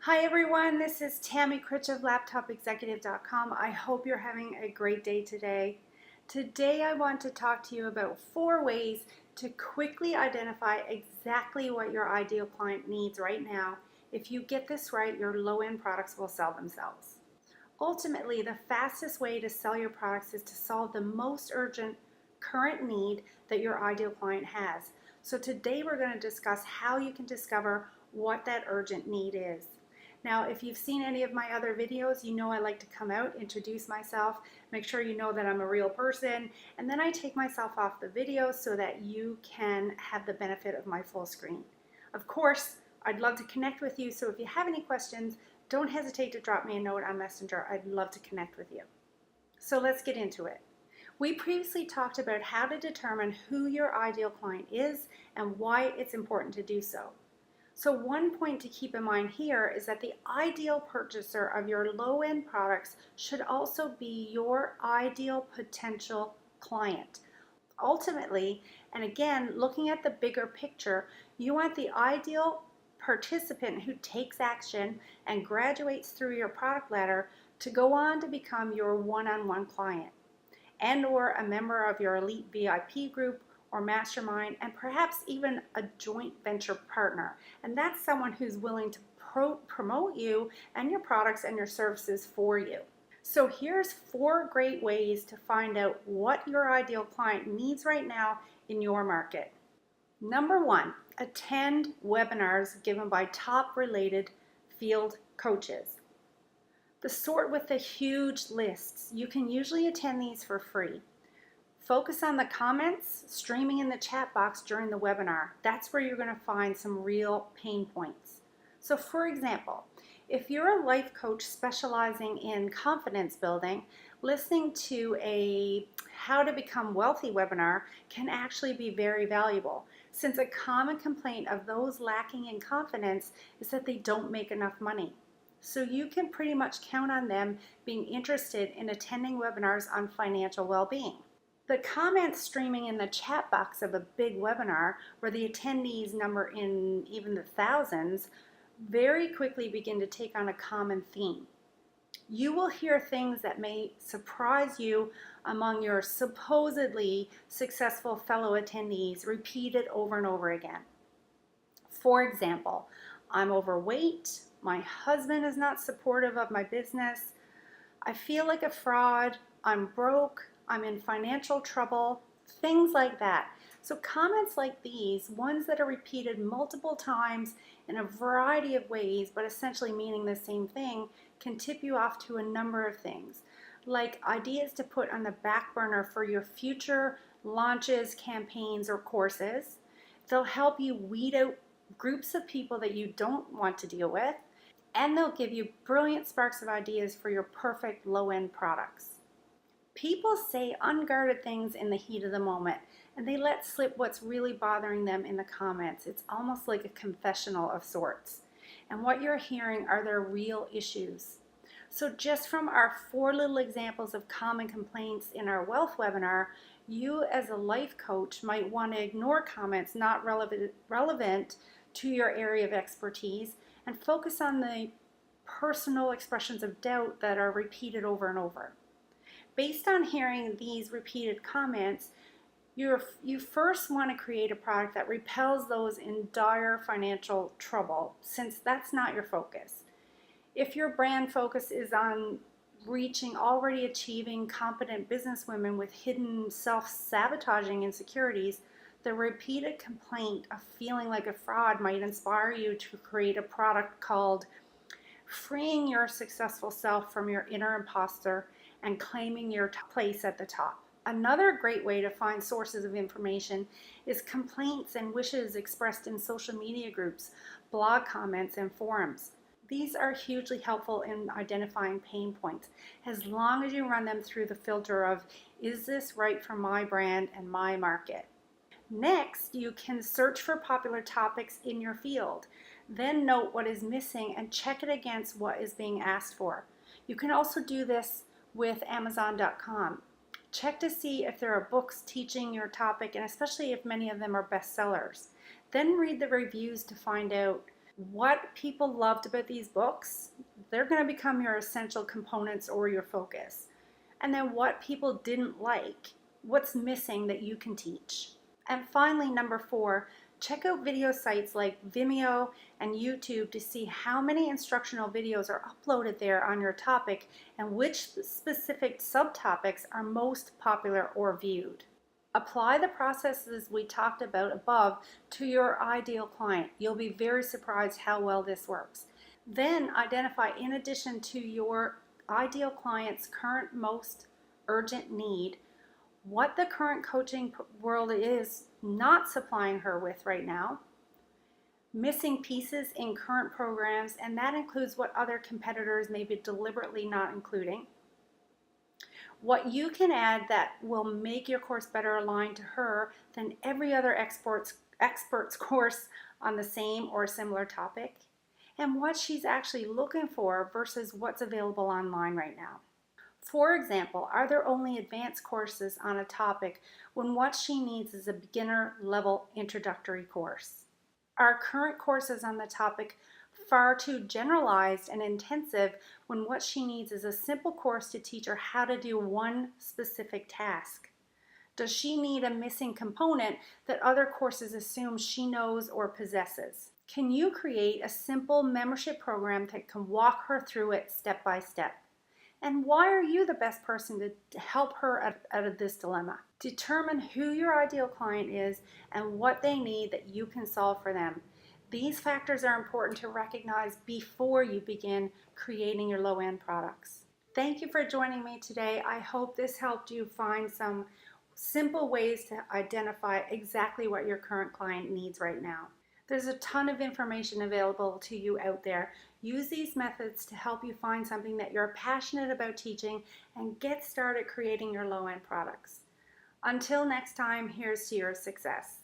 Hi everyone, this is Tammy Critch of LaptopExecutive.com. I hope you're having a great day today. Today I want to talk to you about 4 ways to quickly identify exactly what your ideal client needs right now. If you get this right, your low-end products will sell themselves. Ultimately, the fastest way to sell your products is to solve the most urgent current need that your ideal client has. So today we're going to discuss how you can discover what that urgent need is. Now, if you've seen any of my other videos, you know I like to come out, introduce myself, make sure you know that I'm a real person, and then I take myself off the video so that you can have the benefit of my full screen. Of course, I'd love to connect with you, so if you have any questions, don't hesitate to drop me a note on Messenger. I'd love to connect with you. So let's get into it. We previously talked about how to determine who your ideal client is and why it's important to do so. So one point to keep in mind here is that the ideal purchaser of your low-end products should also be your ideal potential client. Ultimately, and again, looking at the bigger picture, you want the ideal participant who takes action and graduates through your product ladder to go on to become your one-on-one client and or a member of your elite VIP group or mastermind, and perhaps even a joint venture partner. And that's someone who's willing to promote you and your products and your services for you. So here's 4 great ways to find out what your ideal client needs right now in your market. Number 1, attend webinars given by top related field coaches. The sort with the huge lists. You can usually attend these for free. Focus on the comments streaming in the chat box during the webinar. That's where you're going to find some real pain points. So for example, if you're a life coach specializing in confidence building, listening to a how to become wealthy webinar can actually be very valuable, since a common complaint of those lacking in confidence is that they don't make enough money. So you can pretty much count on them being interested in attending webinars on financial well-being. The comments streaming in the chat box of a big webinar, where the attendees number in even the thousands, very quickly begin to take on a common theme. You will hear things that may surprise you among your supposedly successful fellow attendees repeated over and over again. For example, I'm overweight, my husband is not supportive of my business, I feel like a fraud, I'm broke, I'm in financial trouble, things like that. So comments like these, ones that are repeated multiple times in a variety of ways, but essentially meaning the same thing, can tip you off to a number of things, like ideas to put on the back burner for your future launches, campaigns, or courses. They'll help you weed out groups of people that you don't want to deal with, and they'll give you brilliant sparks of ideas for your perfect low-end products. People say unguarded things in the heat of the moment, and they let slip what's really bothering them in the comments. It's almost like a confessional of sorts. And what you're hearing are their real issues. So just from our 4 little examples of common complaints in our wealth webinar, you as a life coach might want to ignore comments not relevant to your area of expertise and focus on the personal expressions of doubt that are repeated over and over. Based on hearing these repeated comments, you first want to create a product that repels those in dire financial trouble, since that's not your focus. If your brand focus is on reaching already achieving competent businesswomen with hidden self-sabotaging insecurities, the repeated complaint of feeling like a fraud might inspire you to create a product called Freeing Your Successful Self from Your Inner Imposter and Claiming Your Place at the Top. Another great way to find sources of information is complaints and wishes expressed in social media groups, blog comments, and forums. These are hugely helpful in identifying pain points, as long as you run them through the filter of, is this right for my brand and my market? Next, you can search for popular topics in your field. Then note what is missing and check it against what is being asked for. You can also do this with Amazon.com. Check to see if there are books teaching your topic, and especially if many of them are bestsellers. Then read the reviews to find out what people loved about these books, they're going to become your essential components or your focus. And then what people didn't like, what's missing that you can teach. And finally, number 4, check out video sites like Vimeo and YouTube to see how many instructional videos are uploaded there on your topic and which specific subtopics are most popular or viewed. Apply the processes we talked about above to your ideal client. You'll be very surprised how well this works. Then identify, in addition to your ideal client's current most urgent need, what the current coaching world is not supplying her with right now, missing pieces in current programs, and that includes what other competitors may be deliberately not including, what you can add that will make your course better aligned to her than every other expert's course on the same or similar topic, and what she's actually looking for versus what's available online right now. For example, are there only advanced courses on a topic when what she needs is a beginner level introductory course? Are current courses on the topic far too generalized and intensive when what she needs is a simple course to teach her how to do one specific task? Does she need a missing component that other courses assume she knows or possesses? Can you create a simple membership program that can walk her through it step by step? And why are you the best person to help her out of this dilemma? Determine who your ideal client is and what they need that you can solve for them. These factors are important to recognize before you begin creating your low-end products. Thank you for joining me today. I hope this helped you find some simple ways to identify exactly what your current client needs right now. There's a ton of information available to you out there. Use these methods to help you find something that you're passionate about teaching and get started creating your low-end products. Until next time, here's to your success.